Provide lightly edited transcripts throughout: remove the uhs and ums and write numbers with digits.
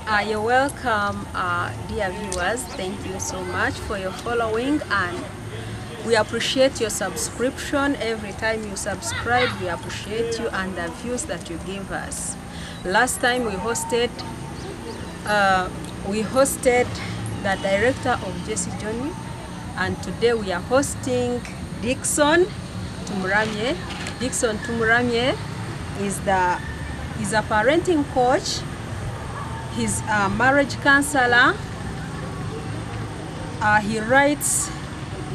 You're welcome, dear viewers. Thank you so much for your following, and we appreciate your subscription. Every time you subscribe, we appreciate you and the views that you give us. Last time we hosted the director of C.O.U, and today we are hosting Dickson Tumuramye. Dickson Tumuramye is a parenting coach. He's a marriage counselor. He writes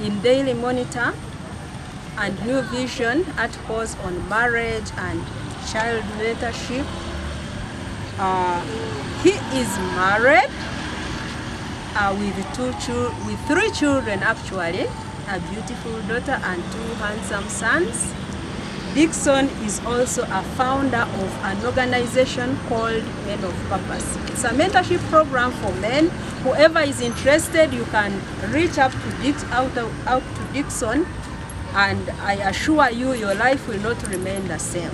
in Daily Monitor and New Vision articles on marriage and child mentorship. He is married with three children, actually, a beautiful daughter and two handsome sons. Dickson is also a founder of an organization called Men of Purpose. It's a mentorship program for men. Whoever is interested, you can reach out to Dickson, and I assure you, your life will not remain the same.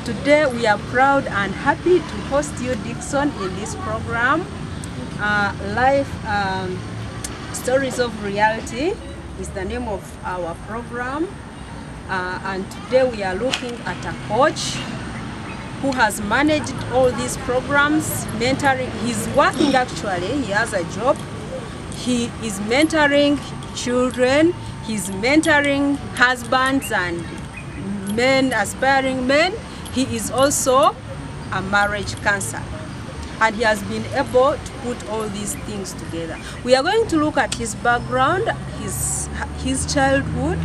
Today, we are proud and happy to host you, Dickson, in this program. Life Stories of Reality is the name of our program. And today we are looking at a coach who has managed all these programs, mentoring. He's working, actually, he has a job. He is mentoring children, he's mentoring husbands and men, aspiring men. He is also a marriage counselor, and he has been able to put all these things together. We are going to look at his background, his childhood.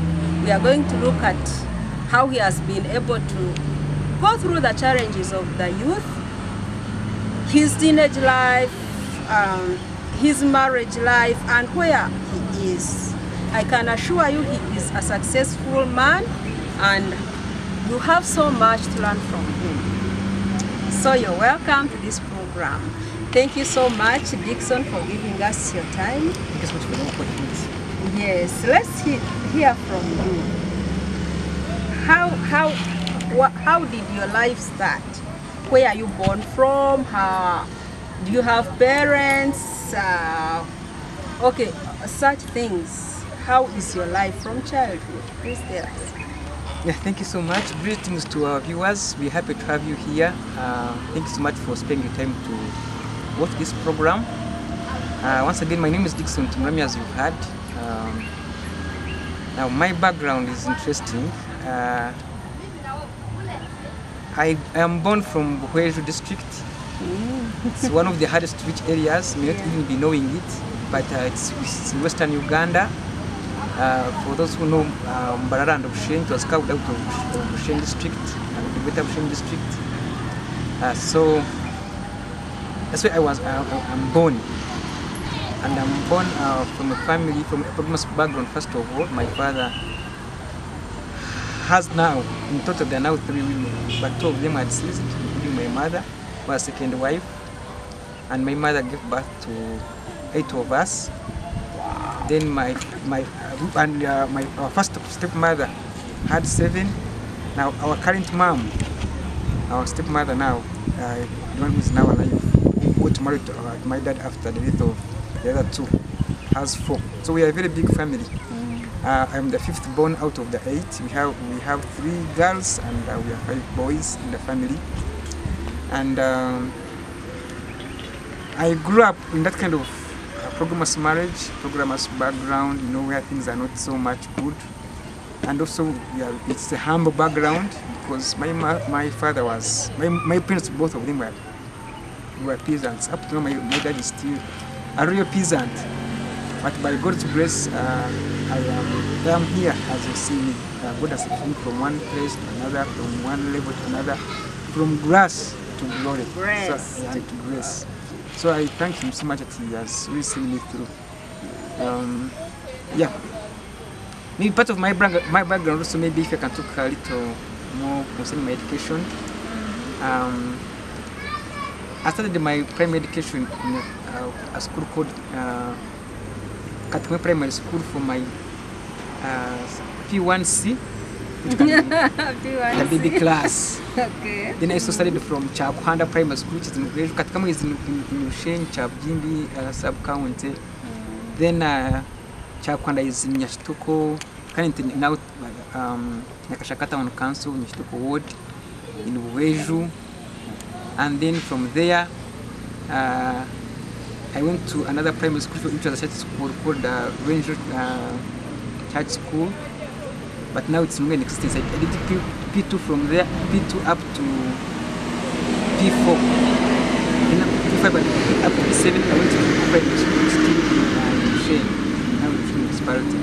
We are going to look at how he has been able to go through the challenges of the youth, his teenage life, his marriage life, and where he is. I can assure you he is a successful man, and you have so much to learn from him. So you're welcome to this program. Thank you so much, Dickson, for giving us your time. Thank you so much for the opportunity. Yes, let's hear from you. How did your life start? Where are you born from? Do you have parents? Okay, such things. How is your life from childhood? Please tell us. Yeah, thank you so much. Greetings to our viewers. We're happy to have you here. Thank you so much for spending your time to watch this program. Once again, my name is Dickson Tumuramye, as you've heard. Now, my background is interesting. I am born from C.O.U district. It's one of the hardest to reach areas. You may not even be knowing it, but it's in western Uganda. For those who know Mbarara and Bushenyi, it was carved out of Bushenyi district, the Greater Bushenyi district. So that's where I'm born. And I'm born from a family, from a polygamous background. First of all, my father has now, in total there are now 3 women, but 2 of them are deceased, including my mother, who was second wife, and my mother gave birth to 8 of us. Then my first stepmother had 7. Now our current mom, our stepmother now, the one who is now alive, got married to my dad after the death of the other 2, has 4. So we are a very big family. I'm the 5th born out of the 8. We have 3 girls and we have 5 boys in the family. And I grew up in that kind of polygamous marriage, polygamous background, you know, where things are not so much good. And also, it's a humble background, because my father was, my parents, both of them were peasants. Up to now, my dad is still a real peasant. But by God's grace, I am here, as you see me. God has taken me from one place to another, from one level to another, from grace to glory. Grace. So, to grace. So I thank him so much that he has really seen me through. Yeah. Maybe part of my background also, maybe if I can talk a little more concerning my education. I started my primary education in a school called Katumwe Primary School for my P1C. which can be the class. Okay. Then I also studied from Chakwanda Primary School, which is in Uweju. Katika is in Ushenyi, Chabjimbi, sub-county. Then Chakwanda is in Nyashituko, currently now Nyakashaka Town Council, Nyashituko Ward, in Uweju. And then from there, I went to another primary school, which was a church school called Ranger Church School. But now it's no longer in existence. I did P2 from there, P2 up to P4. Then P5 up to P7, I went to primary school still in Shane. Now it's municipality.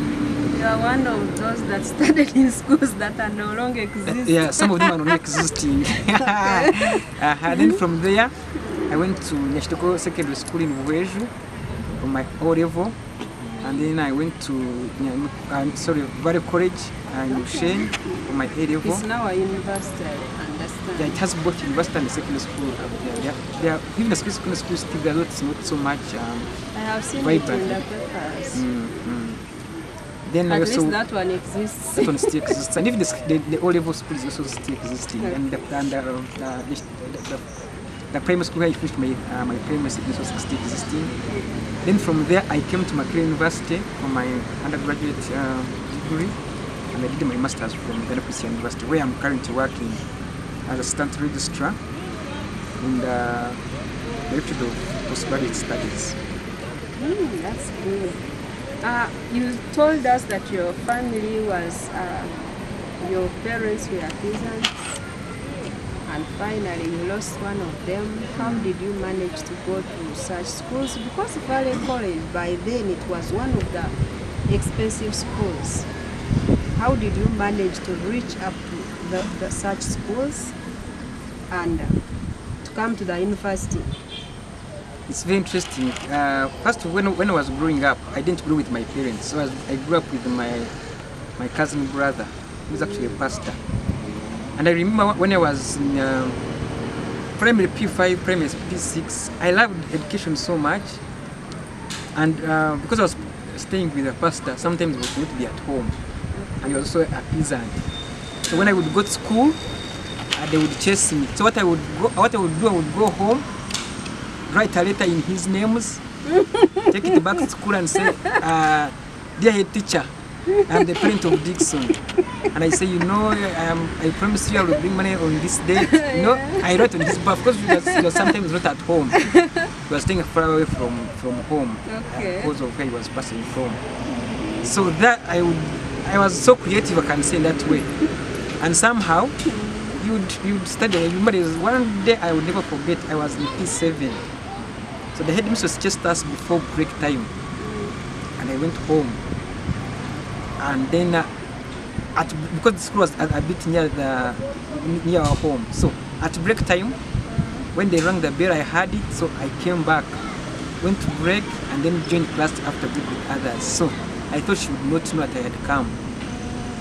You are one of those that studied in schools that are no longer existing. Yeah, some of them are no longer existing. Then from there, I went to Nyashituko Secondary School in Uweju for my O level. And then I went to Valley College in Ushenyi for my A level. It's now a university, I understand. Yeah, it has both university and secondary school. Even the secondary school still there, it's not so much I have seen vibrant. it in the papers. Then At I also, least that one exists. that one still exists. And even the O level school is also still existing. Okay. And the primary school where I finished my primary school was still existing. Then from there I came to Makerere University for my undergraduate degree, and I did my master's from the Christian University, where I'm currently working as assistant registrar in the Directorate of Postgraduate Studies. That's good. You told us that your family was, your parents were peasants, and finally you lost one of them. How did you manage to go to such schools? Because Valley College, by then, it was one of the expensive schools. How did you manage to reach up to the such schools and to come to the university? It's very interesting. First, when I was growing up, I didn't grow with my parents. So I grew up with my cousin brother, who was actually a pastor. And I remember when I was in primary P5, primary P6, I loved education so much. And because I was staying with a pastor, sometimes I was going to be at home. And he was also a peasant. So when I would go to school, they would chase me. So what I would do, I would go home, write a letter in his names, take it back to school and say, dear head teacher, I'm the parent of Dickson. And I say, I promise you I will bring money on this day. I wrote on his birth because he was sometimes not at home. He was staying far away from home because of where he was passing from. So that I was so creative, I can say in that way. And somehow, you'd study. I remember one day I would never forget, I was in P7. So the headmistress just us before break time. And I went home. And then, because the school was a bit near our home. So at break time, when they rang the bell, I heard it. So I came back, went to break, and then joined class after break with others. So I thought she would not know that I had come.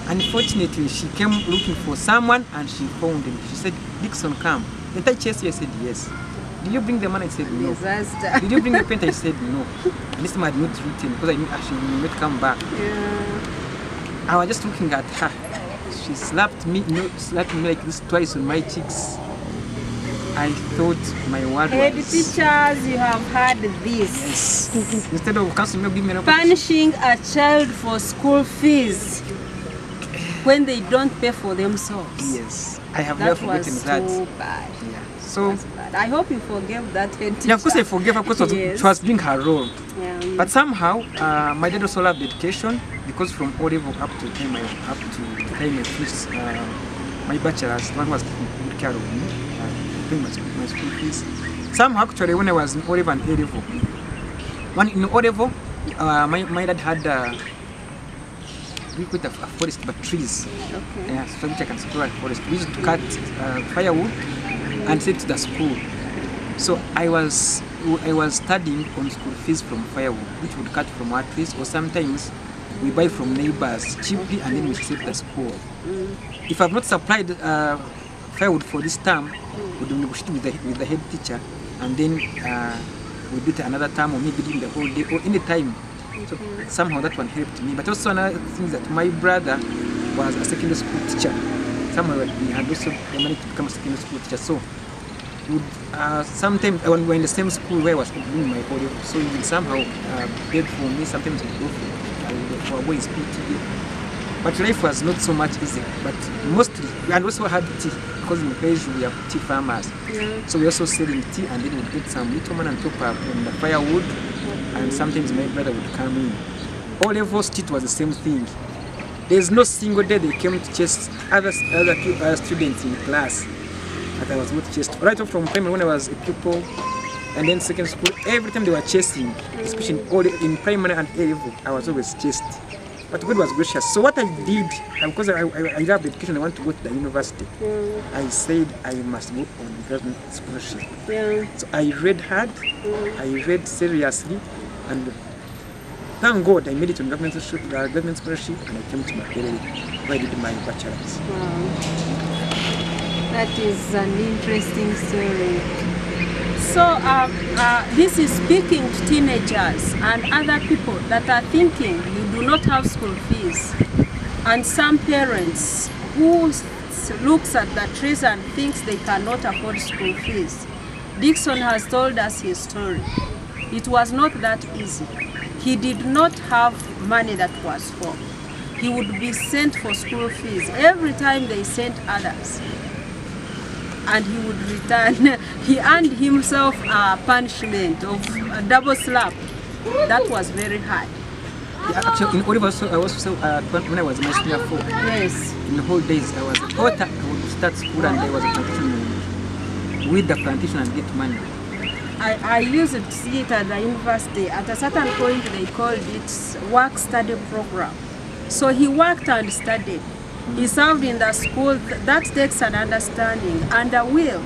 Unfortunately, she came looking for someone and she found him. She said, Dickson, come. Did I chase you? I said, yes. Did you bring the money? I said, no. Disaster. Did you bring the paint? I said, no. And this time I had not written because I knew she would not come back. Yeah. I was just looking at her. She slapped me like this twice on my cheeks. I thought my word Head was... teachers, you have had this. Yes. Instead of counseling, give me an Punishing a child for school fees when they don't pay for themselves. Yes. I have never forgotten that. That was so bad. Yeah. So, Bad. I hope you forgave that head teacher. yeah, of course I forgave her because Yes. she was doing her role. Yeah. But somehow, my dad also loved education because from O level up to time I finished my bachelor's, one was taking good care of me, paying my school fees. Somehow, actually, when I was in O level and A level, in O level, my dad had we put a forest, but trees. Okay. Yeah, so which I can secure a forest. We used to cut firewood and send to the school. So I was studying on school fees from firewood, which would cut from our trees, or sometimes we buy from neighbors cheaply and then we sell the school. If I've not supplied firewood for this term, we will negotiate with the head teacher, and then we do it another term, or maybe during the whole day, or any time So somehow that one helped me. But also another thing is that my brother was a secondary school teacher. Somehow he had also the money to become a secondary school teacher. So would sometimes when we were in the same school where I was doing my O-level, so he would somehow beg for me. Sometimes we would go for boys PTA. But life was not so much easy. But mostly, and also had tea because in Page we have tea farmers. Yeah. So we also selling tea, and then we get some little money on top of the firewood, and sometimes my brother would come in. O-level street was the same thing. There's no single day they came to chase other students in class. That I was not chased. Right off from primary when I was a pupil, and then secondary school, every time they were chasing, especially in primary and A-level, I was always chased. But God was gracious. So what I did, because I love education, I want to go to the university. I said I must go on graduate scholarship. So I read hard, I read seriously, and thank God I made it on government scholarship, and I came to Makerere where I did my bachelor's. Wow. That is an interesting story. So this is speaking to teenagers and other people that are thinking you do not have school fees, and some parents who looks at the trees and thinks they cannot afford school fees. Dickson has told us his story. It was not that easy. He did not have money that was for. He would be sent for school fees every time they sent others. And he would return. He earned himself a punishment of a double slap. That was very hard. Yeah, actually, in Oliver, I was when I was in my senior 4. Yes. In the whole days, I was taught I would start school and I was a plantation with the plantation and get money. I used to see it at the university. At a certain point, they called it work-study program. So he worked and studied. He served in the school. That takes an understanding and a will.